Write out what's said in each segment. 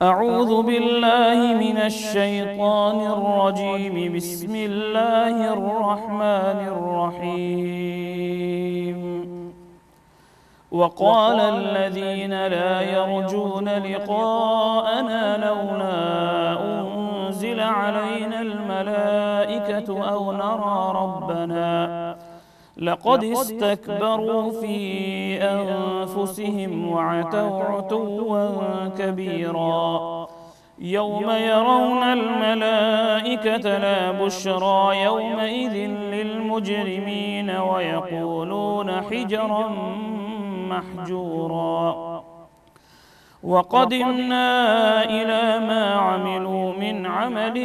أعوذ بالله من الشيطان الرجيم. بسم الله الرحمن الرحيم. وقال الذين لا يرجون لقاءنا لولا أنزل علينا الملائكة أو نرى ربنا لقد استكبروا في أنفسهم وعتوا عتوا كبيرا. يوم يرون الملائكة لا بشرى يومئذ للمجرمين ويقولون حجرا محجورا. وقدمنا إلى ما عملوا من عمل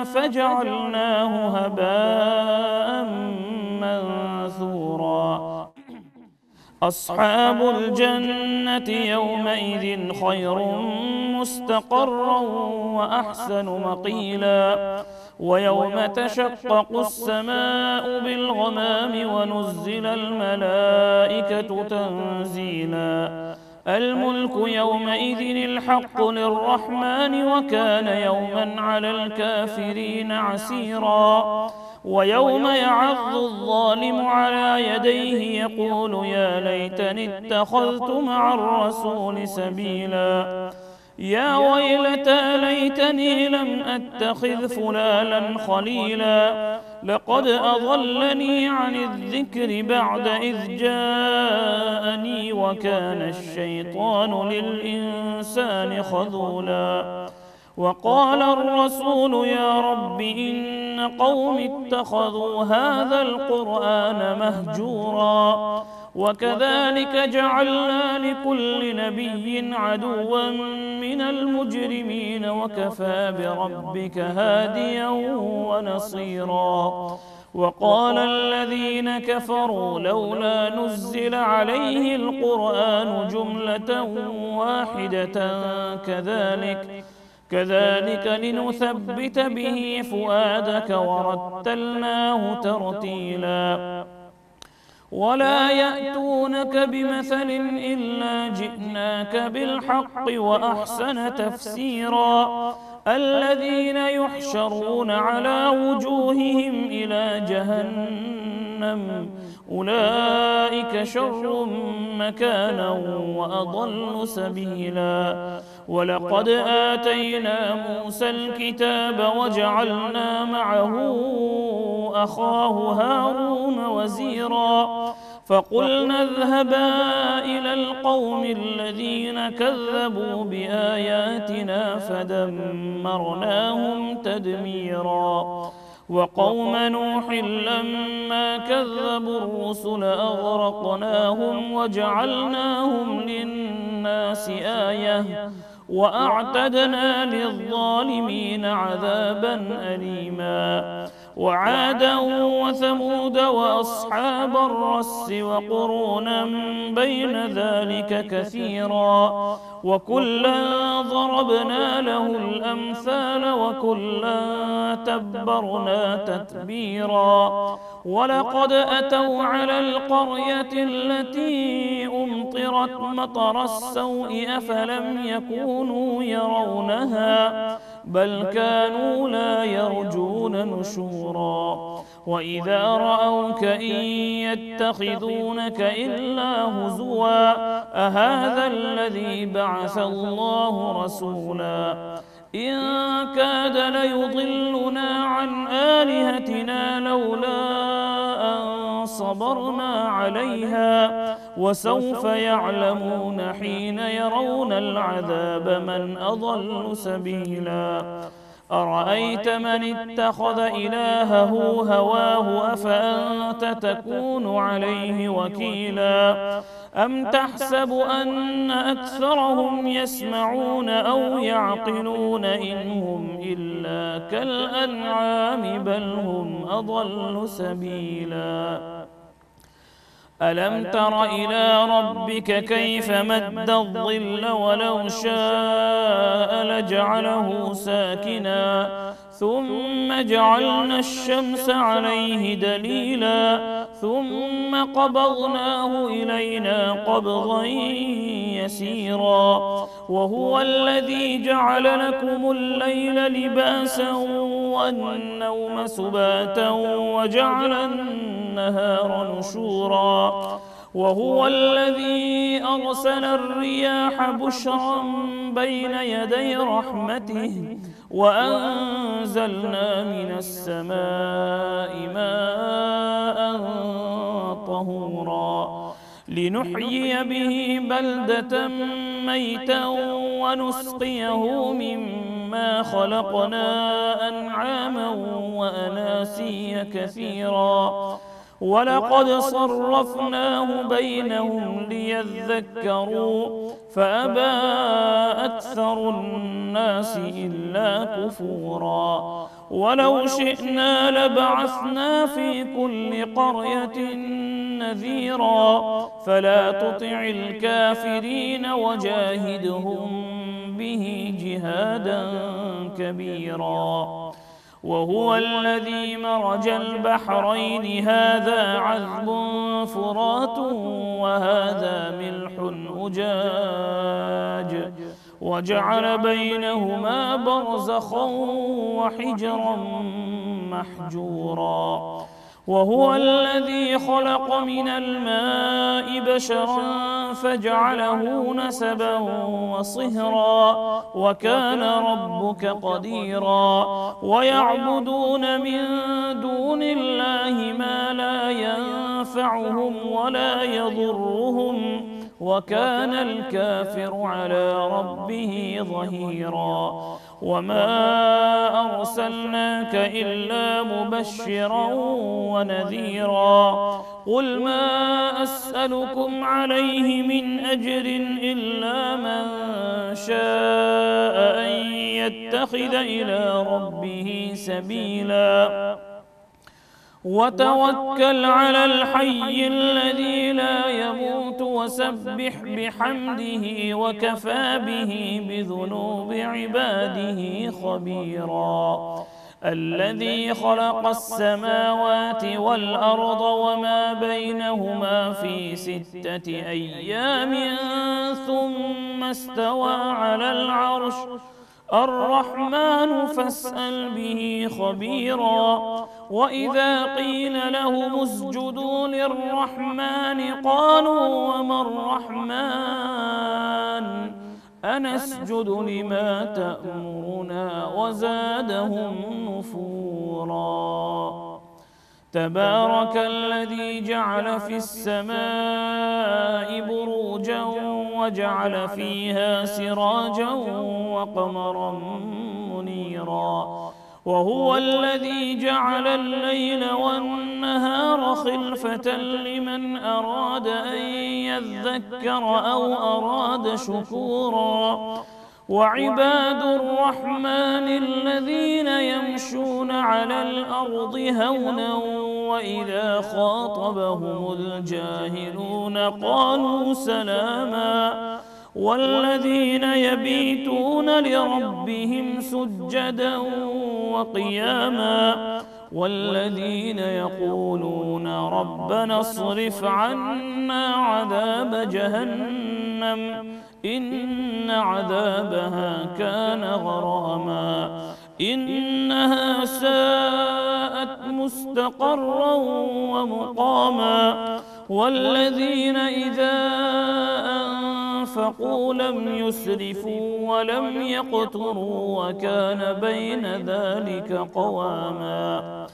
فجعلناه هباء منثورا. أصحاب الجنة يومئذ خير مستقرا وأحسن مقيلا. ويوم تشقق السماء بالغمام ونزل الملائكة تنزيلا. الملك يومئذ الحق للرحمن وكان يوما على الكافرين عسيرا. ويوم يعض الظالم على يديه يقول يا ليتني اتخذت مع الرسول سبيلا. يا ويلتى ليتني لم أتخذ فلانا خليلا. لقد أضلني عن الذكر بعد إذ جاءني وكان الشيطان للإنسان خذولا. وقال الرسول يا رب إن قوم اتخذوا هذا القرآن مهجورا. وكذلك جعلنا لكل نبي عدوا من المجرمين وكفى بربك هاديا ونصيرا. وقال الذين كفروا لولا نزل عليه القرآن جملة واحدة كذلك لنثبت به فؤادك ورتلناه ترتيلا. ولا يأتونك بمثل إلا جئناك بالحق وأحسن تفسيرا. الذين يحشرون على وجوههم إلى جهنم أولئك شر مكانا وأضل سبيلا. ولقد آتينا موسى الكتاب وجعلنا معه أخاه هارون وزيرا. فقلنا اذهبا إلى القوم الذين كذبوا بآياتنا فدمرناهم تدميرا. وقوم نوح لما كذبوا الرسل أغرقناهم وجعلناهم للناس آية وأعتدنا للظالمين عذابا أليما. وعادا وثمود وأصحاب الرس وقرونا بين ذلك كثيرا. وكلا ضربنا له الأمثال وكلا تبرنا تتبيرا. ولقد أتوا على القرية التي أمطرت مطر السوء أفلم يكونوا يرونها بل كانوا لا يرجون نشورا. وإذا رأوك إن يتخذونك إلا هزوا أهذا الذي بعث الله رسولا. إن كاد ليضلنا عن آلهتنا لولا أن صبرنا عليها. وسوف يعلمون حين يرون العذاب من أضل سبيلا. أرأيت من اتخذ إلهه هواه أفأنت تكون عليه وكيلا. أم تحسب أن أكثرهم يسمعون أو يعقلون إن هم إلا كالأنعام بل هم أضل سبيلا. ألم تر إلى ربك كيف مد الظل ولو شاء الليل جعله ساكنا ثم جعلنا الشمس عليه دليلا ثم قبضناه إلينا قبضا يسيرا وهو الذي جعل لكم الليل لباسا والنوم سباتا وجعل النهار نشورا وهو الذي أرسل الرياح بشرا بين يدي رحمته وأنزلنا من السماء ماء طهورا لنحيي به بلدة ميتا ونسقيه مما خلقنا أنعاما وأناسيا كثيرا ولقد صرفناه بينهم ليذكروا فأبى أكثر الناس إلا كفورا ولو شئنا لبعثنا في كل قرية نذيرا فلا تطع الكافرين وجاهدهم به جهادا كبيرا وهو الذي مرج البحرين هذا عذب فرات وهذا ملح أجاج وجعل بينهما برزخا وحجرا محجورا وهو الذي خلق من الماء بشرا فجعله نسبا وصهرا وكان ربك قديرا ويعبدون من دون الله ما لا ينفعهم ولا يضرهم وكان الكافر على ربه ظهيرا وما أرسلناك إلا مبشرا ونذيرا قل ما أسألكم عليه من أجر إلا من شاء أن يتخذ إلى ربه سبيلا وتوكل على الحي الذي لا يموت وسبح بحمده وكفى به بذنوب عباده خبيرا الذي خلق السماوات والأرض وما بينهما في 6 أيام ثم استوى على العرش الرحمن فاسأل به خبيرا وإذا قيل لهم اسجدوا للرحمن قالوا وما الرحمن أنسجد لما تأمرنا وزادهم نفورا تبارك الذي جعل في السماء بروجا وجعل فيها سراجا وقمرا منيرا وهو الذي جعل الليل والنهار خلفة لمن أراد أن يذكر أو أراد شكورا وعباد الرحمن الذين يمشون على الأرض هونا وإذا خاطبهم الجاهلون قالوا سلاما والذين يبيتون لربهم سجدا وقياما والذين يقولون ربنا اصرف عنا عذاب جهنم إن عذابها كان غراما إنها ساءت مستقرا ومقاما والذين إذا أنفقوا لم يسرفوا ولم يقتروا وكان بين ذلك قواما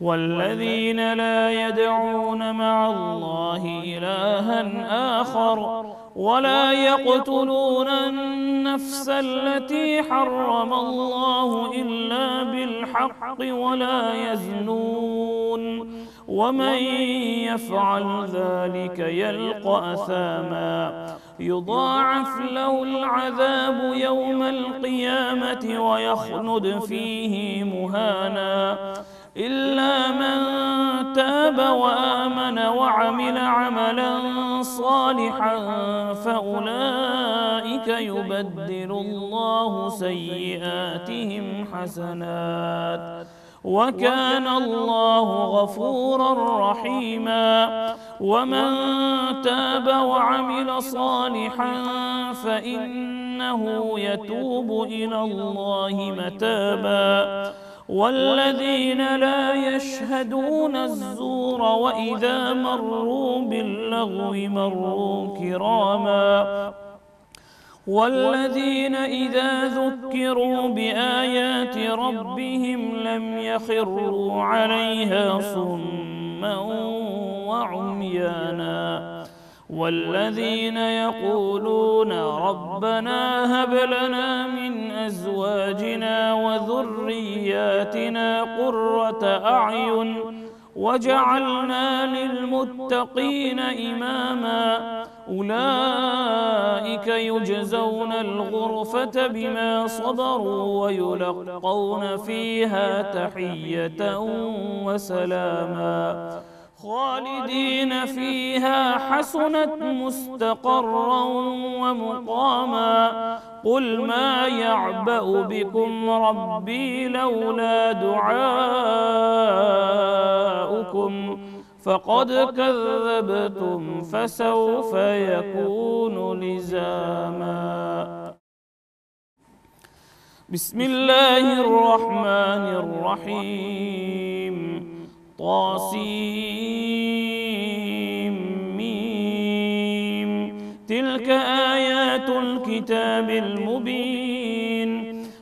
والذين لا يدعون مع الله إلها آخر ولا يقتلون النفس التي حرم الله إلا بالحق ولا يزنون ومن يفعل ذلك يلقى أثاما يضاعف له العذاب يوم القيامة ويخلد فيه مهانا إلا من تاب وآمن وعمل عملا صالحا فأولئك يبدل الله سيئاتهم حسنات وكان الله غفورا رحيما. ومن تاب وعمل صالحا فإنه يتوب إلى الله متابا. والذين لا يشهدون الزور وإذا مروا باللغو مروا كراما. والذين إذا ذكروا بآيات ربهم لم يخروا عليها صما وعميانا. والذين يقولون ربنا هب لنا من أزواجنا وذرياتنا قرة أعين وجعلنا للمتقين إماما. أولئك يجزون الغرفة بما صبروا ويلقون فيها تحية وسلاما خالدين فيها حسنت مستقرا ومقاما. قل ما يعبأ بكم ربي لولا دعاؤكم فقد كذبتم فسوف يكون لزاما. بسم الله الرحمن الرحيم. طاسيم. تلك آيات الكتاب المبين.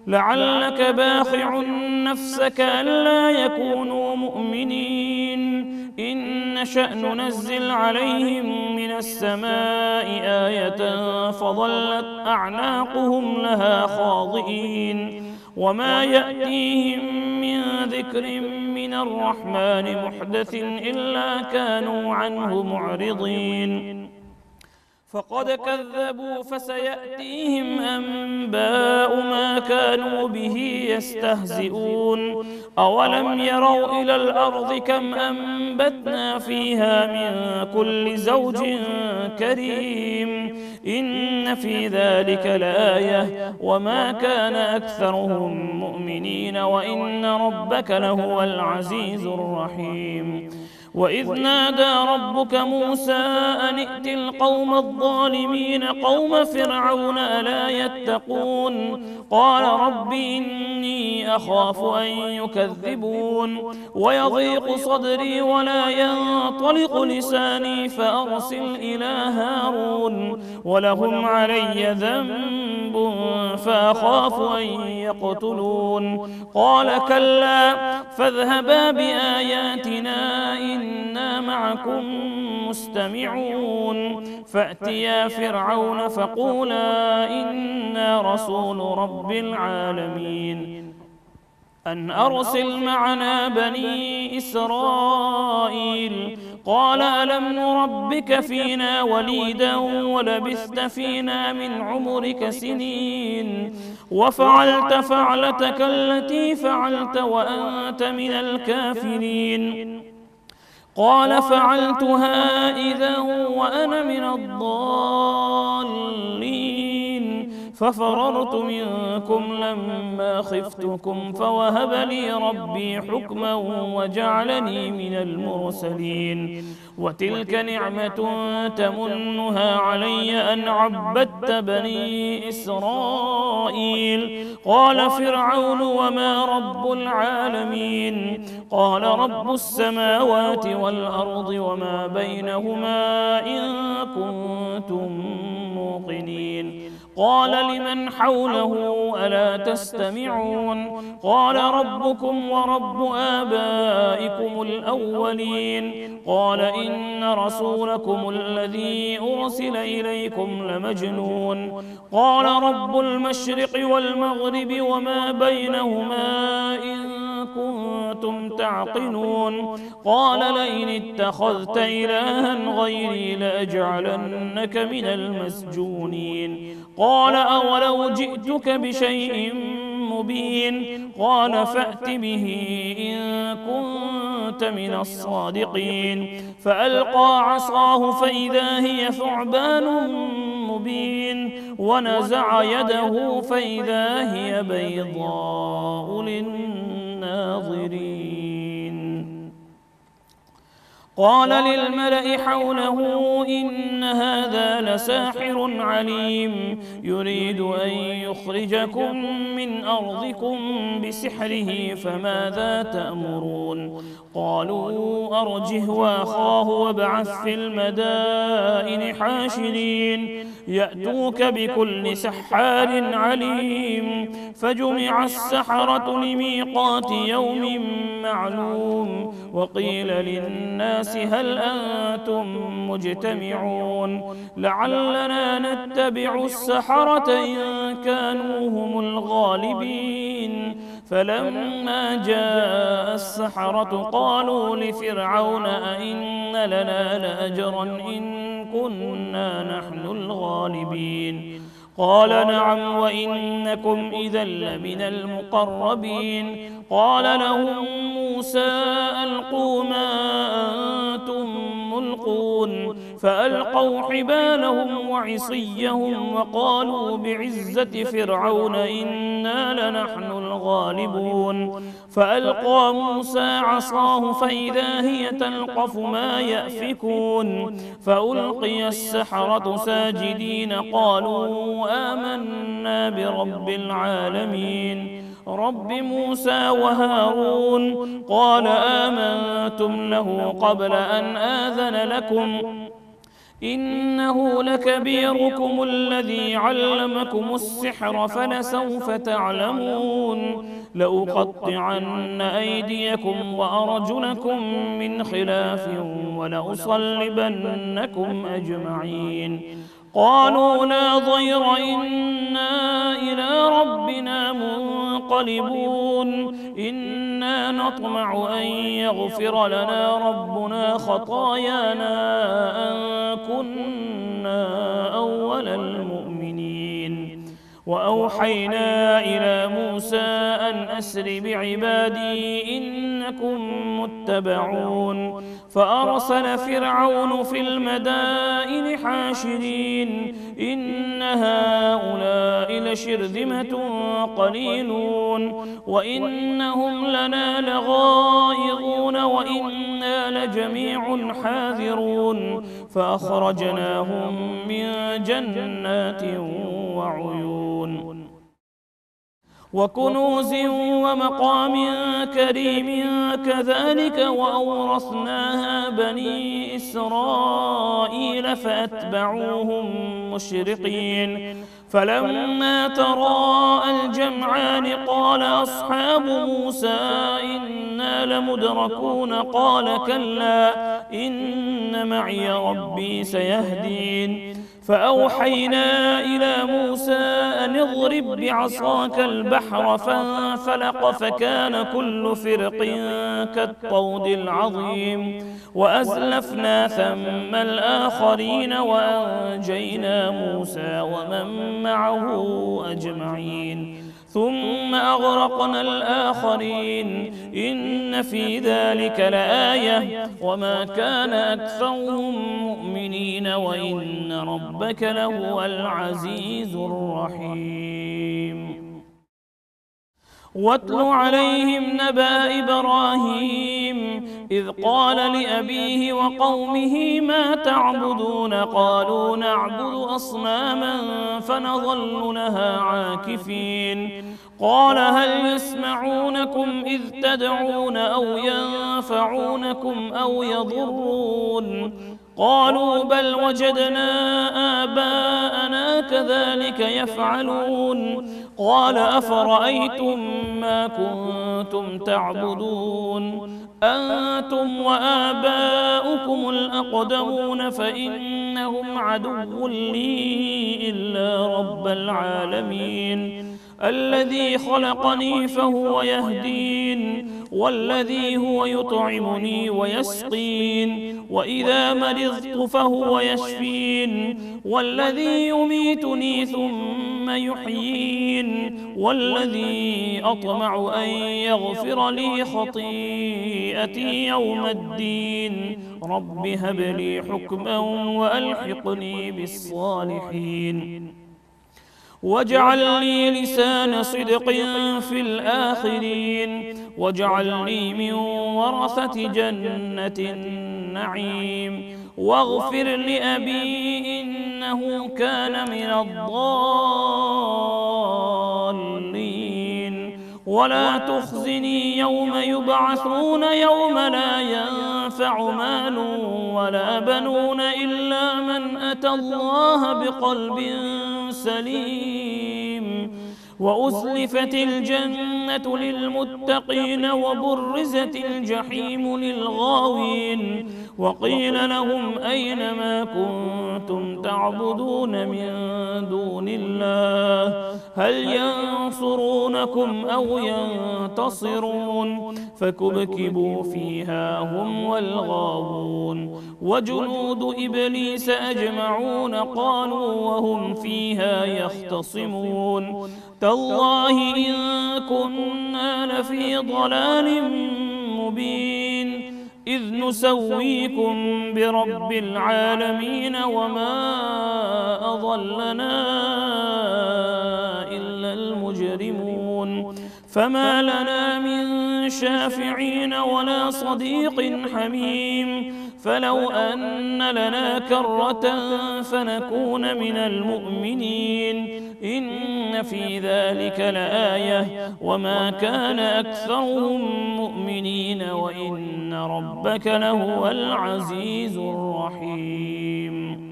لعلك باخع نفسك ألا يكونوا مؤمنين إن نشأ ننزل عليهم من السماء آية فظلت أعناقهم لها خاضعين. وما يأتيهم من ذكر من الرحمن محدث إلا كانوا عنه معرضين. فقد كذبوا فسيأتيهم أنباء ما كانوا به يستهزئون. أولم يروا إلى الأرض كم أنبتنا فيها من كل زوج كريم إن في ذلك لآية وما كان أكثرهم مؤمنين وإن ربك لهو العزيز الرحيم. وإذ نادى ربك موسى أن ائت القوم الظالمين قوم فرعون ألا يتقون. قال رب إني أخاف أن يكذبون ويضيق صدري ولا ينطلق لساني فأرسل إلى هارون ولهم علي ذنب فأخاف أن يقتلون. قال كلا فاذهبا بآياتنا إنا معكم مستمعون. فأتيا فرعون فقولا إنا رسول رب العالمين أن أرسل معنا بني إسرائيل. قال ألم نربك فينا وليدا ولبثت فينا من عمرك سنين وفعلت فعلتك التي فعلت وأنت من الكافرين. قال فعلتها إذا وأنا من الضالين ففررت منكم لما خفتكم فوهب لي ربي حكما وجعلني من المرسلين. وتلك نعمة تمنها علي أن عبدت بني إسرائيل. قال فرعون وما رب العالمين. قال رب السماوات والأرض وما بينهما إن كنتم موقنين. قال لمن حوله ألا تستمعون. قال ربكم ورب آبائكم الأولين. قال إن رسولكم الذي أرسل إليكم لمجنون. قال رب المشرق والمغرب وما بينهما إن كنتم تعقلون. قال لئن اتخذت إلها غيري لأجعلنك من المسجونين. قال أولو جئتك بشيء مبين قال فأت به إن كنت من الصادقين فألقى عصاه فإذا هي ثعبان مبين ونزع يده فإذا هي بيضاء للناظرين قال للملأ حوله إن هذا لساحر عليم يريد أن يخرجكم من أرضكم بسحره فماذا تأمرون قالوا أرجه وأخاه وابعث في المدائن حاشرين يأتوك بكل سحار عليم فجمع السحرة لميقات يوم معلوم وقيل للناس هل أنتم مجتمعون لعلنا نتبع السحرة إن كانوا هم الغالبين فلما جاء السحرة قالوا لفرعون أئن لنا لأجرا إن كنا نحن الغالبين قال نعم وإنكم إذا لمن المقربين قال لهم موسى ألقوا ما أنتم ملقون فألقوا حبالهم وعصيهم وقالوا بعزة فرعون إنا لنحن الغالبون فألقى موسى عصاه فإذا هي تلقف ما يأفكون فألقي السحرة ساجدين قالوا آمنا برب العالمين رب موسى وهارون قال آمنتم له قبل أن آذن لكم إنه لكبيركم الذي علمكم السحر فلسوف تعلمون لأقطعن أيديكم وأرجلكم من خلاف ولأصلبنكم أجمعين قالوا لا ضير إنا إلى ربنا منقلبون إنا نطمع أن يغفر لنا ربنا خطايانا أن كنا أول المؤمنين وأوحينا إلى موسى أن أسر بعبادي إنكم متبعون فأرسل فرعون في المدائن حاشرين إن هؤلاء لشرذمة قليلون وإنهم لنا لغائظون وإنا لجميع حاذرون فأخرجناهم من جنات وعيون وكنوز ومقام كريم كذلك وأورثناها بني إسرائيل فأتبعوهم مشرقين فلما تراءى الجمعان قال أصحاب موسى إنا لمدركون قال كلا إن معي ربي سيهدين فأوحينا إلى موسى أن اضرب بعصاك البحر فانفلق فكان كل فرق كالطود العظيم وأزلفنا ثم الآخرين وأنجينا موسى ومن معه أجمعين ثم أغرقنا الآخرين إن في ذلك لآية وما كان أكثرهم مؤمنين وإن ربك لهو العزيز الرحيم واتل عليهم نبأ إبراهيم إذ قال لأبيه وقومه ما تعبدون قالوا نعبد أصناما فنظل لها عاكفين قال هل يسمعونكم إذ تدعون أو ينفعونكم أو يضرون قالوا بل وجدنا آباءنا كذلك يفعلون قال أفرأيتم ما كنتم تعبدون أنتم وآباؤكم الأقدمون فإنهم عدو لي إلا رب العالمين الذي خلقني فهو يهدين والذي هو يطعمني ويسقين وإذا مرضت فهو يشفين والذي يميتني ثم يحيين والذي أطمع أن يغفر لي خطيئتي يوم الدين رب هب لي حكما وألحقني بالصالحين واجعل لي لسان صدق في الآخرين واجعلني من ورثة جنة النعيم واغفر لأبي إنه كان من الضالين ولا تخزني يوم يبعثون يوم لا ينفع مال ولا بنون إلا من أتى الله بقلب سليم وأزلفت الجنة للمتقين وبرزت الجحيم للغاوين وقيل لهم أين ما كنتم تعبدون من دون الله هل ينصرونكم أو ينتصرون فكبكبوا فيها هم والغاوون وجنود إبليس أجمعون قالوا وهم فيها يختصمون تالله إن كنا لفي ضلال مبين إذ نسويكم برب العالمين وما أضلنا إلا المجرمون فما لنا من شافعين ولا صديق حميم فلو أن لنا كرة فنكون من المؤمنين إن في ذلك لآية وما كان أكثرهم مؤمنين وإن ربك لهو العزيز الرحيم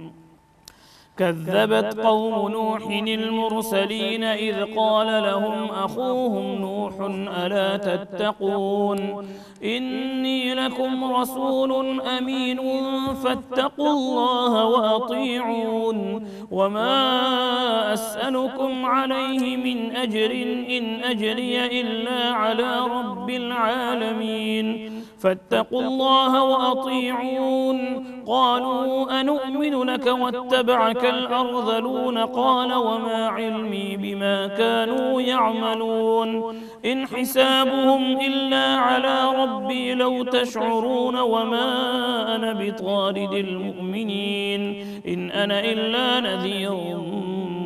كذبت قوم نوح المرسلين إذ قال لهم أخوهم نوح ألا تتقون إني لكم رسول أمين فاتقوا الله وأطيعون وما أسألكم عليه من أجر إن أجري إلا على رب العالمين فاتقوا الله وأطيعون قالوا أنؤمن لك واتبعك الأرذلون قال وما علمي بما كانوا يعملون إن حسابهم إلا على ربي لو تشعرون وما أنا بطارد المؤمنين إن أنا إلا نذير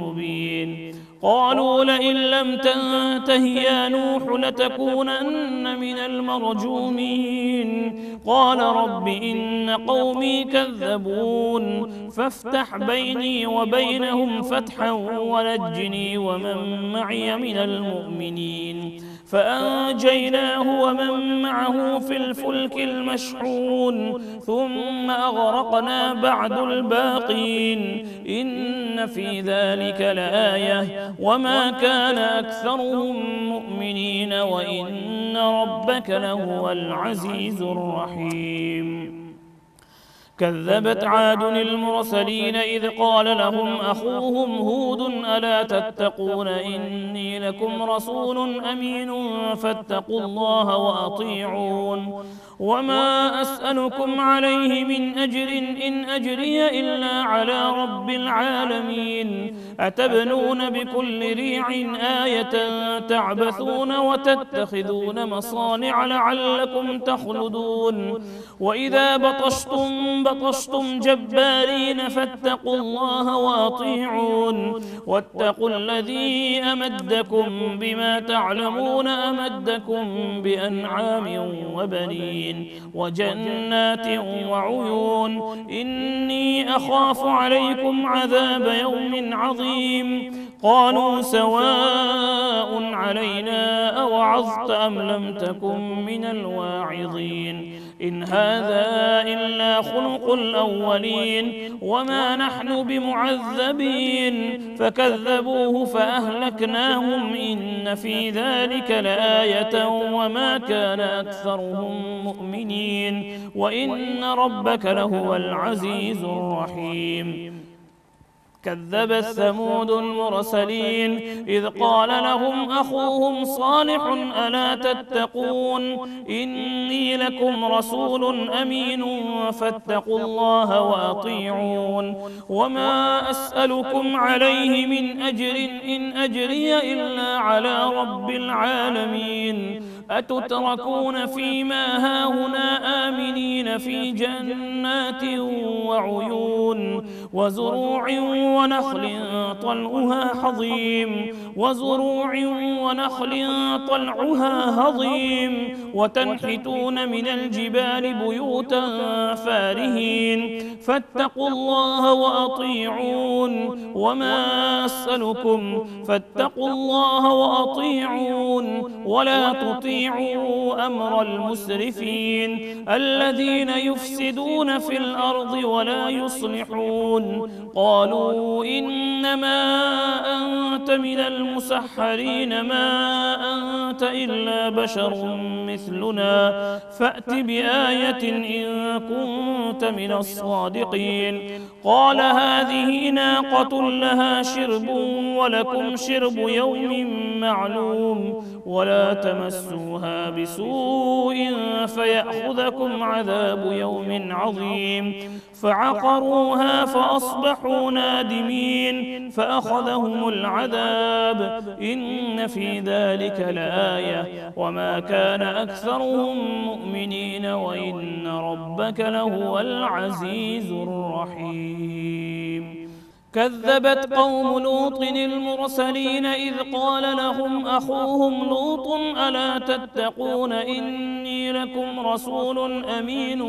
مبين قالوا لئن لم تنته يا نوح لتكونن من المرجومين قال رب إن قومي كذبون فافتح بيني وبينهم فتحا ونجني ومن معي من المؤمنين فأنجيناه ومن معه في الفلك المشحون ثم أغرقنا بعد الباقين إن في ذلك لآية وما كان أكثرهم مؤمنين وإن ربك لهو العزيز الرحيم كذبت عاد المرسلين إذ قال لهم أخوهم هود ألا تتقون إني لكم رسول أمين فاتقوا الله وأطيعون وما أسألكم عليه من أجر إن أجري إلا على رب العالمين أتبنون بكل ريع آية تعبثون وتتخذون مصانع لعلكم تخلدون وإذا بطشتم جبارين فاتقوا الله وأطيعون واتقوا الذي أمدكم بما تعلمون أمدكم بأنعام وبنين وجنات وعيون إني أخاف عليكم عذاب يوم عظيم قالوا سواء علينا أوعظت أم لم تكن من الواعظين إن هذا إلا خلق الأولين وما نحن بمعذبين فكذبوه فأهلكناهم إن في ذلك لآية وما كان أكثرهم مؤمنين وإن ربك لهو العزيز الرحيم كذبت ثمود المرسلين إذ قال لهم أخوهم صالح ألا تتقون إني لكم رسول أمين فاتقوا الله وأطيعون وما أسألكم عليه من أجر إن أجري إلا على رب العالمين أتتركون فيما هاهنا آمنين في جنات وعيون وزروع ونخل طلعها هضيم وتنحتون من الجبال بيوتا فارهين فاتقوا الله وأطيعون فاتقوا الله وأطيعون ولا تطيعوا أمر المسرفين الذين يفسدون في الأرض ولا يصلحون قالوا إنما أنت من المسحرين ما أنت إلا بشر مثلنا فأت بآية إن كنت من الصادقين قال هذه ناقة لها شرب ولكم شرب يوم معلوم ولا تمسوها بسوء فيأخذكم عذاب يوم عظيم فعقروها فأصبحوا نادمين فأخذهم العذاب إن في ذلك لآية وما كان أكثرهم مؤمنين وإن ربك لهو العزيز الرحيم كذبت قوم لوط المرسلين إذ قال لهم أخوهم لوط ألا تتقون إني لكم رسول أمين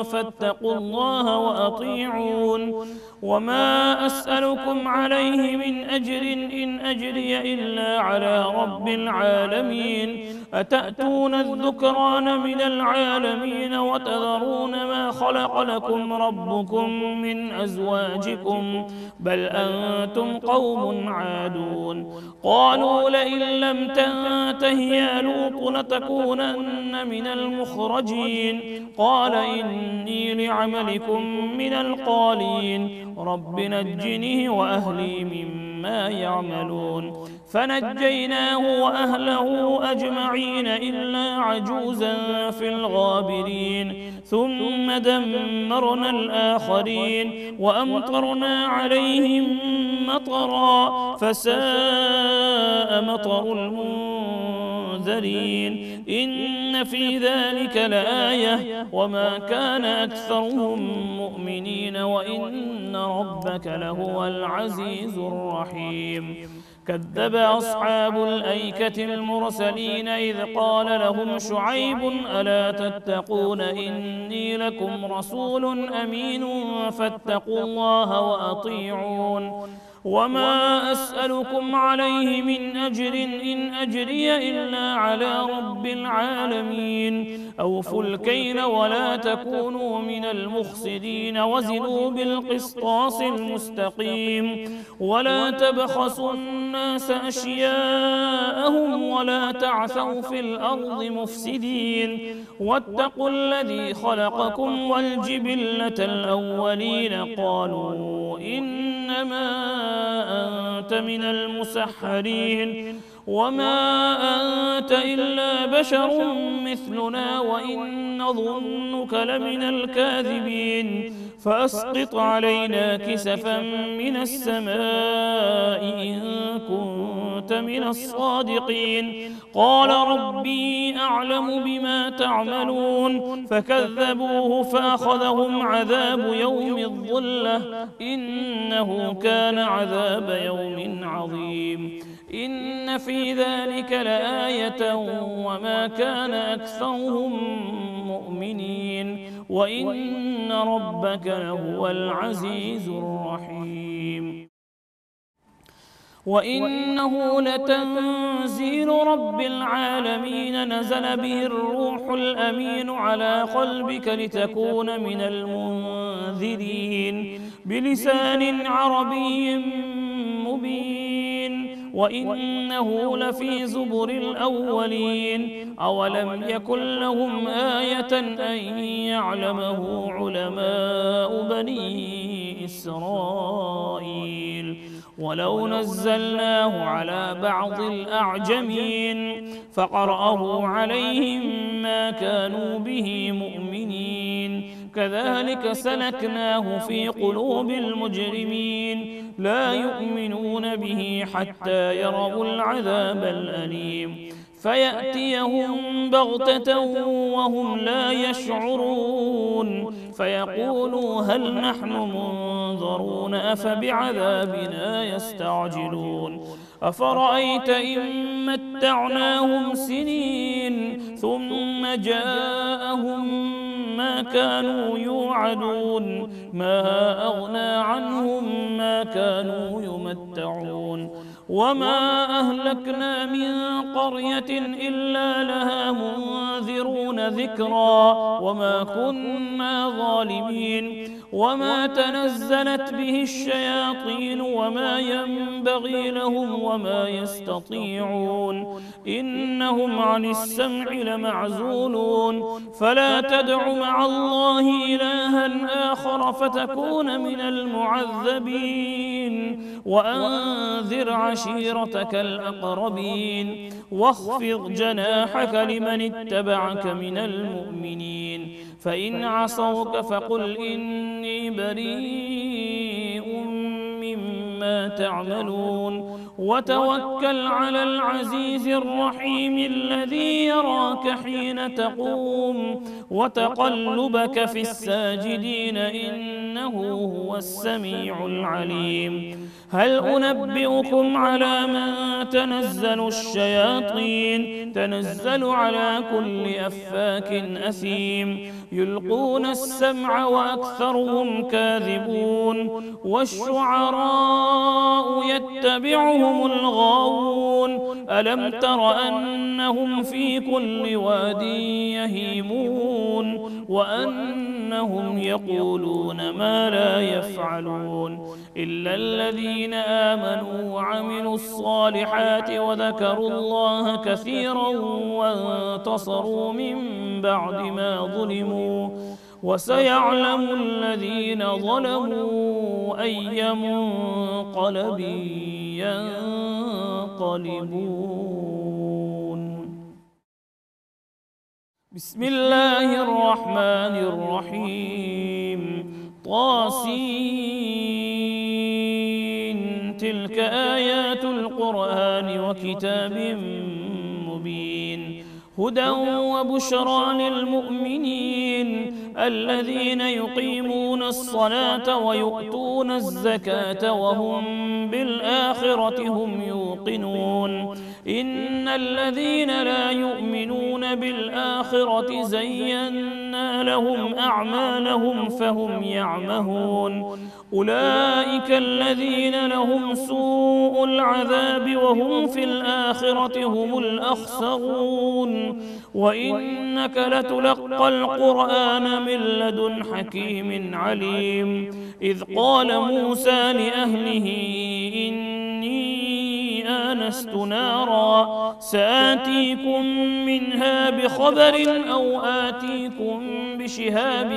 فاتقوا الله وأطيعون وما أسألكم عليه من أجر إن أجري إلا على رب العالمين أتأتون الذكران من العالمين وتذرون ما خلق لكم ربكم من أزواجكم بل أنتم قوم عادون قالوا لئن لم تنته يا لوط لتكونن من المخرجين قال إني لعملكم من القالين رب نجني وأهلي مما يعملون فنجيناه وأهله أجمعين إلا عجوزا في الغابرين ثم دمرنا الآخرين وأمطرنا عليهم مطرا فساء مطر المنذرين إن في ذلك لآية وما كان أكثرهم مؤمنين وإن ربك لهو العزيز الرحيم كذب أصحاب الأيكة المرسلين إذ قال لهم شعيب ألا تتقون إني لكم رسول أمين فاتقوا الله وأطيعون وما أسألكم عليه من أجر إن أجري إلا على رب العالمين أوفوا الكيل ولا تكونوا من المخسرين وزنوا بالقسطاس المستقيم ولا تبخسوا الناس أشياءهم ولا تعثوا في الأرض مفسدين واتقوا الذي خلقكم والجبلة الأولين قالوا إنما أنت من المسحرين وما أنت إلا بشر مثلنا وإن نظنك لمن الكاذبين فأسقط علينا كسفا من السماء إن كنت من الصادقين قال ربي أعلم بما تعملون فكذبوه فأخذهم عذاب يوم الظلة إنه كان عذاب يوم عظيم إن في ذلك لآية وما كان أكثرهم مؤمنين وإن ربك لهو العزيز الرحيم وإنه لتنزيل رب العالمين نزل به الروح الأمين على قلبك لتكون من المنذرين بلسان عربي مبين وإنه لفي زبر الأولين أولم يكن لهم آية أن يعلمه علماء بني بني إسرائيل. ولو نزلناه على بعض الأعجمين فقرأه عليهم ما كانوا به مؤمنين. كذلك سلكناه في قلوب المجرمين لا يؤمنون به حتى يروا العذاب الأليم فيأتيهم بغتة وهم لا يشعرون فيقولوا هل نحن منظرون أفبعذابنا يستعجلون. أفرأيت إن متعناهم سنين ثم جاءهم ما كانوا يوعدون ما أغنى عنهم ما كانوا يمتعون. وما أهلكنا من قرية إلا لها منذرون ذكرا وما كنا ظالمين. وما تنزلت به الشياطين وما ينبغي لهم وما يستطيعون إنهم عن السمع لمعزولون. فلا تدع مع الله إلها آخر فتكون من المعذبين. وأنذر عشيرتك الأقربين واخفض جناحك لمن اتبعك من المؤمنين. فإن عصوك فقل إني بريء مما تعملون وتوكل على العزيز الرحيم الذي يراك حين تقوم وتقلبك في الساجدين إنه هو السميع العليم. هل أنبئكم على من تنزل الشياطين تنزل على كل أفاك أثيم يلقون السمع وأكثرهم كاذبون. والشعراء يتبعهم الغاوون ألم تر أنهم في كل واد يهيمون وأنهم يقولون ما لا يفعلون إلا الذين آمنوا وعملوا الصالحات وذكروا الله كثيرا وانتصروا من بعد ما ظلموا وسيعلم الذين ظلموا أي منقلب ينقلبون. بسم الله الرحمن الرحيم. طاسين تلك آيات القرآن وكتاب مبين هدى وبشرى للمؤمنين الذين يقيمون الصلاة ويؤتون الزكاة وهم بالآخرة هم يوقنون. إن الذين لا يؤمنون بالآخرة زينا لهم أعمالهم فهم يعمهون. أولئك الذين لهم سوء العذاب وهم في الآخرة هم الأخسرون. وإنك لتلقى القرآن من لدن حكيم عليم. إذ قال موسى لأهله إني آنست نارا سآتيكم منها بخبر أو آتيكم بشهاب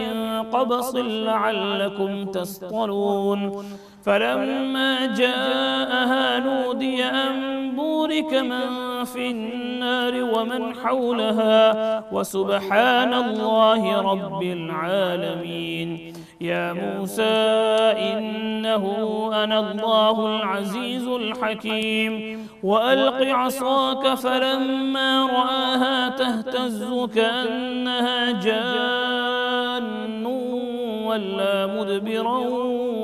قبس لعلكم تصطلون. فلما جاءها نودي أن بورك من في النار ومن حولها وسبحان الله رب العالمين. يا موسى إنه أنا الله العزيز الحكيم. وألق عصاك فلما رآها تهتز كأنها جان ولا مدبرا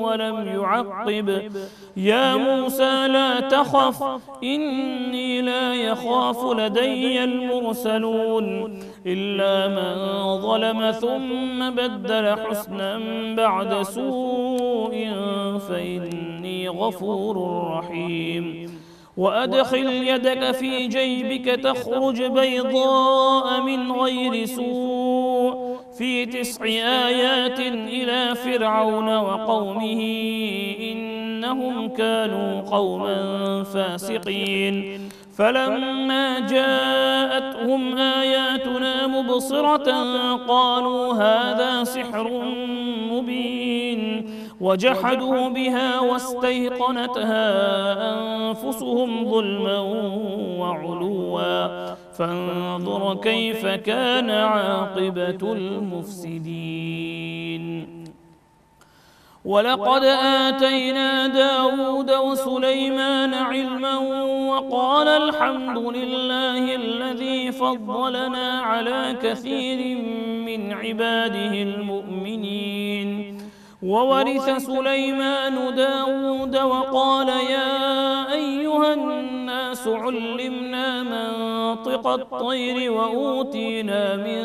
ولم يعقب. يا موسى لا تخف إني لا يخاف لدي المرسلون إلا من ظلم ثم بدل حسنا بعد سوء فإني غفور رحيم. وأدخل يدك في جيبك تخرج بيضاء من غير سوء في 9 آيات إلى فرعون وقومه إنهم كانوا قوما فاسقين. فلما جاءتهم آياتنا مبصرة قالوا هذا سحر مبين وجحدوا بها واستيقنتها أنفسهم ظلما وعلوا فانظر كيف كان عاقبة المفسدين. ولقد آتينا داود وسليمان علما وقال الحمد لله الذي فضلنا على كثير من عباده المؤمنين. وورث سليمان داود وقال يا أيها الناس علمنا منطق الطير وأوتينا من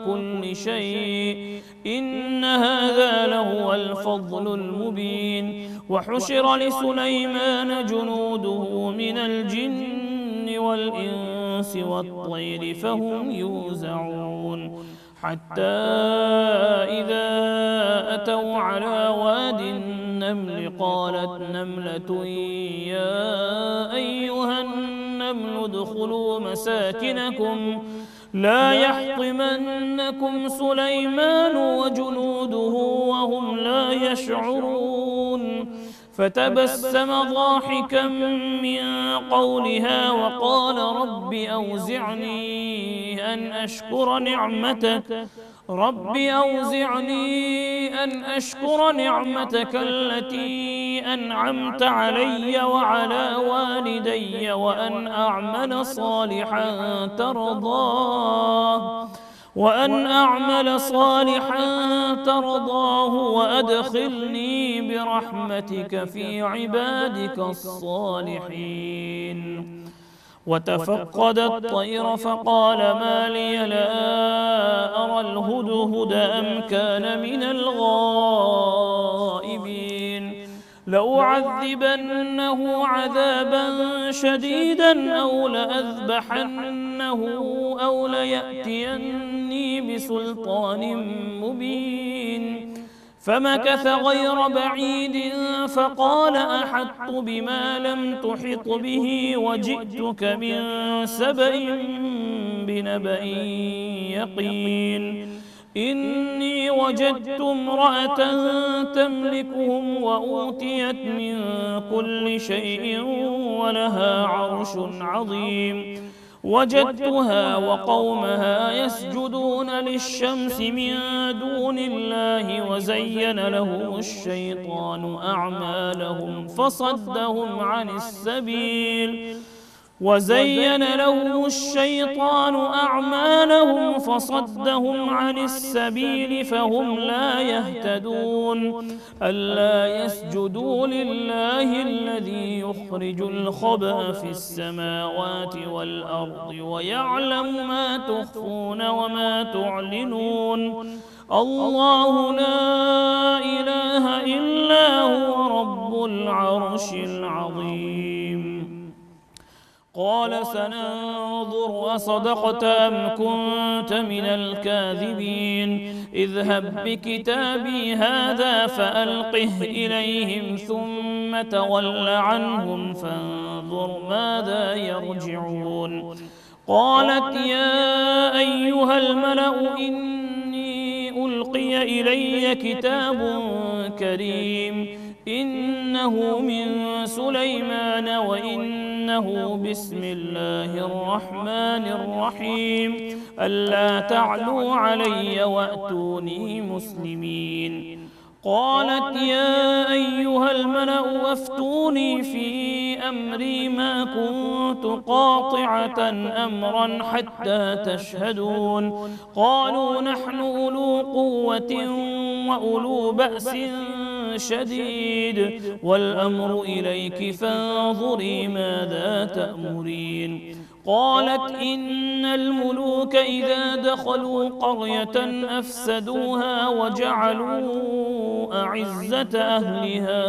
كل شيء إن هذا لهو الفضل المبين. وحشر لسليمان جنوده من الجن والإنس والطير فهم يوزعون حتى إذا أتوا على واد النمل قالت نملة يا أيها النمل ادخلوا مساكنكم لا يحطمنكم سليمان وجنوده وهم لا يشعرون. فتبسم ضاحكا من قولها وقال رب أوزعني أن أشكر نعمتك التي أنعمت علي وعلى والدي وأن أعمل صالحا ترضاه وأدخلني برحمتك في عبادك الصالحين. وتفقد الطير فقال ما لي لا أرى الهدهد أم كان من الغائبين. لأعذبنه عذابا شديدا أو لأذبحنه أو ليأتيني بسلطان مبين. فمكث غير بعيد فقال أحطت بما لم تحط به وجئتك من سبأ بنبأ يقين. إني وجدت امرأة تملكهم وأوتيت من كل شيء ولها عرش عظيم. وجدتها وقومها يسجدون للشمس من دون الله وزين لهم الشيطان أعمالهم فصدهم عن السبيل فهم لا يهتدون. ألا يسجدوا لله الذي يخرج الخبأ في السماوات والأرض ويعلم ما تخفون وما تعلنون. الله لا إله إلا هو رب العرش العظيم. قال سننظر أصدقت أم كنت من الكاذبين. اذهب بكتابي هذا فألقه إليهم ثم تول عنهم فانظر ماذا يرجعون. قالت يا أيها الملأ إني ألقي إلي كتاب كريم إنه من سليمان وإنه بسم الله الرحمن الرحيم. ألا تعلوا علي وأتوني مسلمين. قالت يا أيها الملأ أفتوني في أمري ما كنت قاطعة أمرا حتى تشهدون. قالوا نحن أولو قوة وأولو بأس شديد والأمر إليك فانظري ماذا تأمرين. قالت إن الملوك إذا دخلوا قرية أفسدوها وجعلوا أعزة أهلها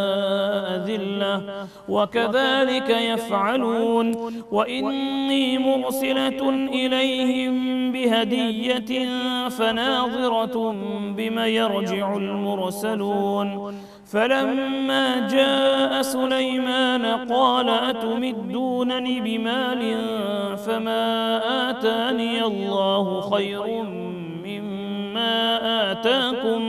أذلة وكذلك يفعلون. وإني مرسلة إليهم بهدية فناظرة بما يرجع المرسلون. فلما جاء سليمان قال أتمدونني بمال فما آتاني الله خير مما آتاكم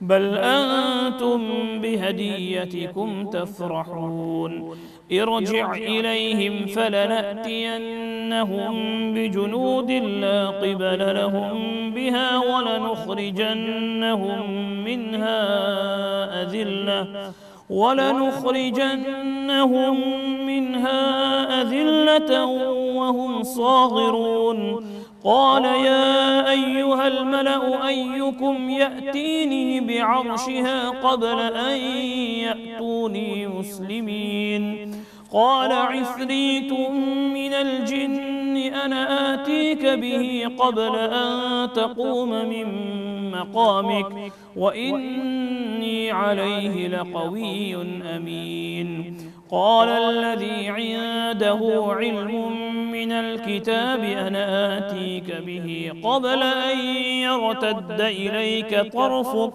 بل أنتم بهديتكم تفرحون ارجع إليهم فلنأتينهم بجنود لا قبل لهم بها ولنخرجنهم منها أذلة وهم صاغرون قال يا أيها الملأ أيكم يأتيني بعرشها قبل أن يأتوني مسلمين قال عفريت من الجن أنا آتيك به قبل أن تقوم من مقامك وإني عليه لقوي أمين قال الذي عنده علم من الكتاب أنا آتيك به قبل أن يرتد إليك طرفك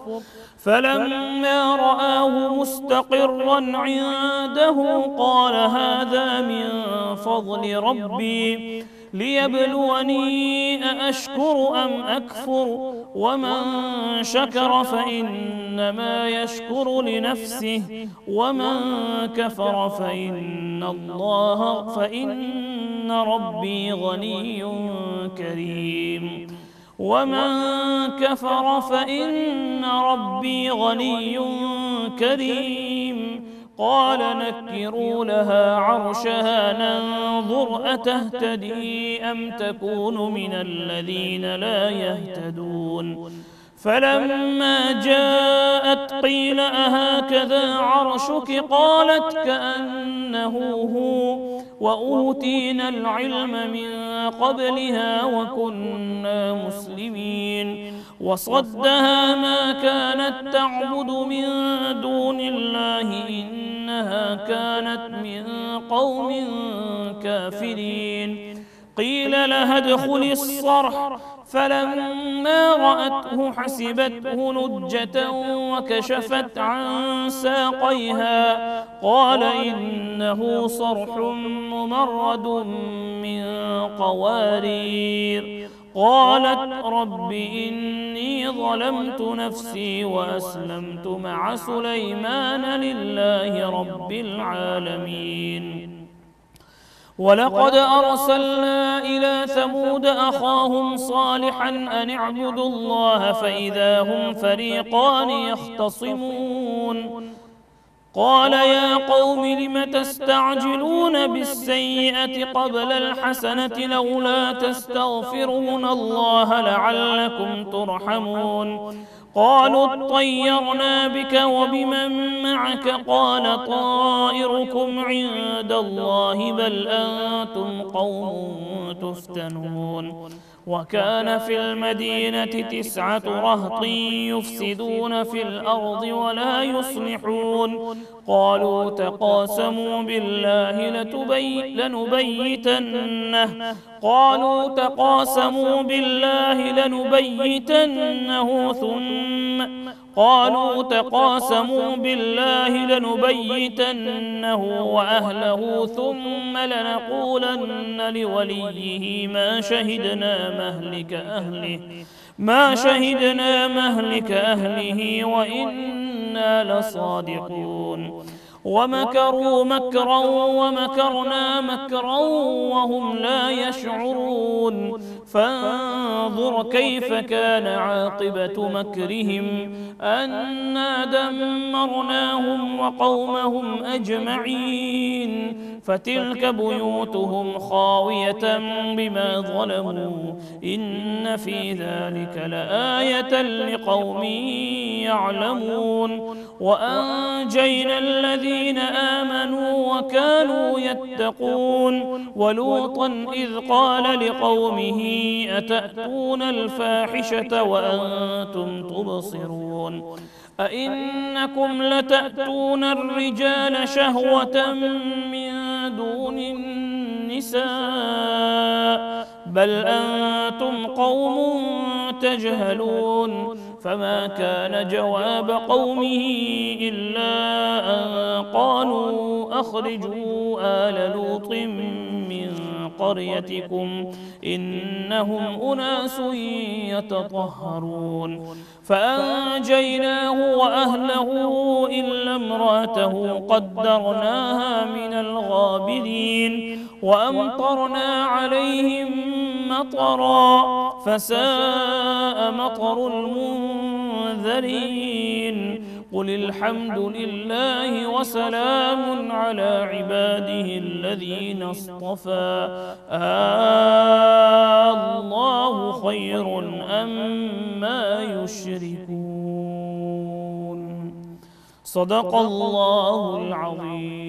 فلما رآه مستقرا عنده قال هذا من فضل ربي ليبلوني أأشكر أم أكفر ومن شكر فإنما يشكر لنفسه ومن كفر فإن ربي غني كريم قال نكروا لها عرشها ننظر أتهتدي أم تكون من الذين لا يهتدون فلما جاءت قيل أهكذا عرشك قالت كأنه هو وأوتينا العلم من قبلها وكنا مسلمين وصدها ما كانت تعبد من دون الله إنها كانت من قوم كافرين قيل لها ادخل الصرح فلما رأته حسبته لجة وكشفت عن ساقيها قال إنه صرح ممرد من قوارير قالت رب إني ظلمت نفسي وأسلمت مع سليمان لله رب العالمين ولقد أرسلنا إلى ثمود أخاهم صالحا أن اعبدوا الله فإذا هم فريقان يختصمون قال يا قوم لم تستعجلون بالسيئة قبل الحسنة لولا تستغفرون الله لعلكم ترحمون قالوا اطيرنا بك وبمن معك قال طائركم عند الله بل أنتم قوم تفتنون وكان في المدينة 9 رهط يفسدون في الأرض ولا يصلحون قالوا تقاسموا بالله لنبيتنه وأهله ثم لنقولن لوليه ما شهدنا مهلك أهله وإنا لصادقون ومكروا مكرا ومكرنا مكرا وهم لا يشعرون فانظر كيف كان عاقبة مكرهم أنا دمرناهم وقومهم أجمعين فتلك بيوتهم خاوية بما ظلموا إن في ذلك لآية لقوم يعلمون وأنجينا الذين آمنوا وكانوا يتقون ولوطا إذ قال لقومه أتأتون الفاحشة وأنتم تبصرون أئنكم لتأتون الرجال شهوة من دون النساء بل أنتم قوم تجهلون فما كان جواب قومه إلا أن قالوا أخرجوا آل لوط من قريتكم إنهم أناس يتطهرون فأنجيناه وأهله إلا امرأته قدرناها من الغابرين وأمطرنا عليهم مطرا فساء مطر المنذرين قل الحمد لله وسلام على عباده الذين اصطفى الله خير أما يشركون صدق الله العظيم.